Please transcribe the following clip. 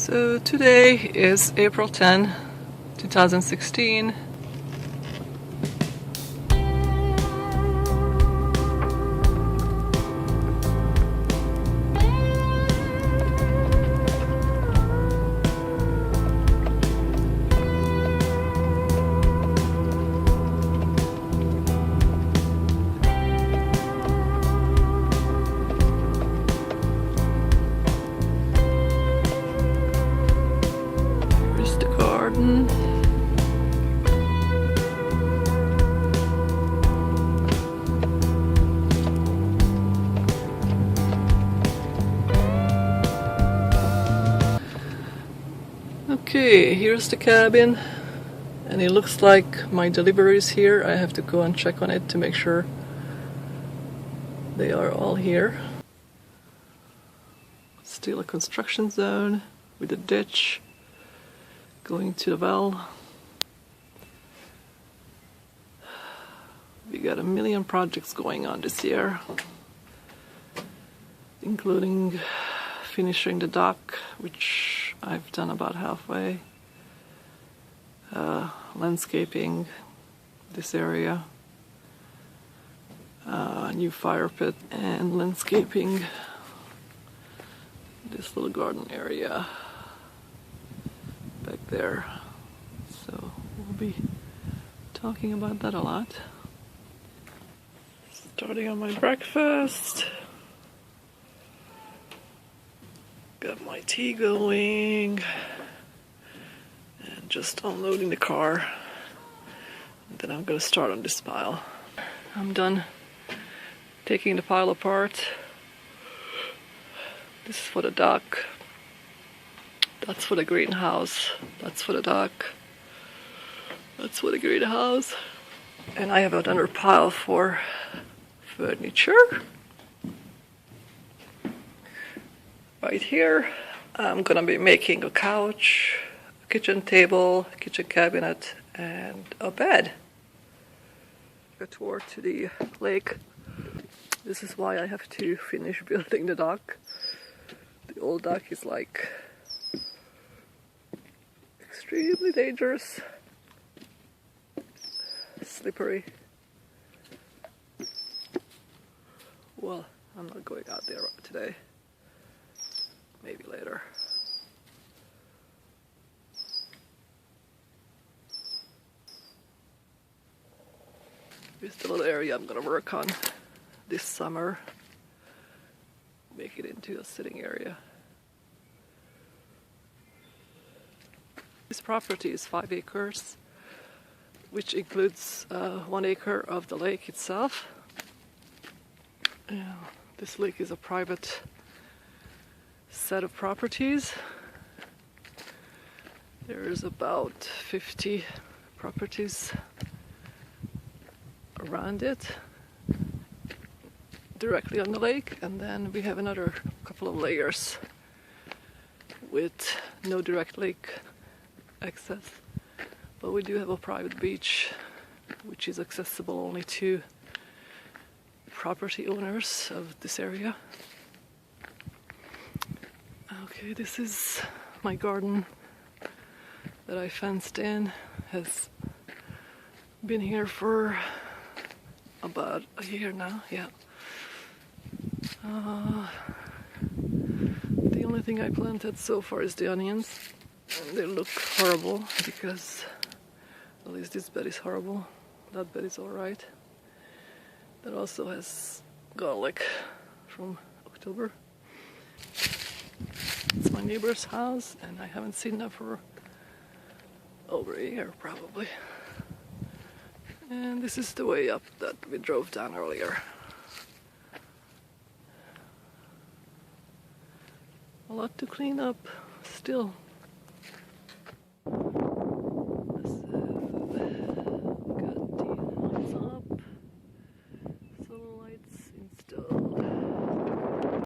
So today is April 10, 2016. Here's the garden. Okay, here's the cabin, and it looks like my delivery is here. I have to go and check on it to make sure they are all here. Still a construction zone with a ditch going to the well. We got a million projects going on this year, including finishing the dock, which I've done about halfway, landscaping this area, new fire pit, and landscaping this little garden area back there. So we'll be talking about that a lot. Starting on my breakfast. Got my tea going and just unloading the car. And then I'm gonna start on this pile. I'm done taking the pile apart. This is for the dock. That's for the greenhouse. That's for the dock. That's for the greenhouse. And I have another pile for furniture. Right here, I'm gonna be making a couch, a kitchen table, kitchen cabinet, and a bed. A tour to the lake. This is why I have to finish building the dock. The old dock is like extremely dangerous, slippery. Well, I'm not going out there today. Maybe later. Here's the little area I'm gonna work on this summer. Make it into a sitting area. This property is 5 acres, which includes 1 acre of the lake itself. Yeah, this lake is a private set of properties. There's about 50 properties around it, directly on the lake, and then we have another couple of layers with no direct lake access. But we do have a private beach, which is accessible only to property owners of this area. Okay, this is my garden that I fenced in. Has been here for about a year now, yeah. The only thing I planted so far is the onions. And they look horrible because at least this bed is horrible. That bed is alright. That also has garlic from October. It's my neighbor's house, and I haven't seen them for over a year probably. And this is the way up that we drove down earlier. A lot to clean up still.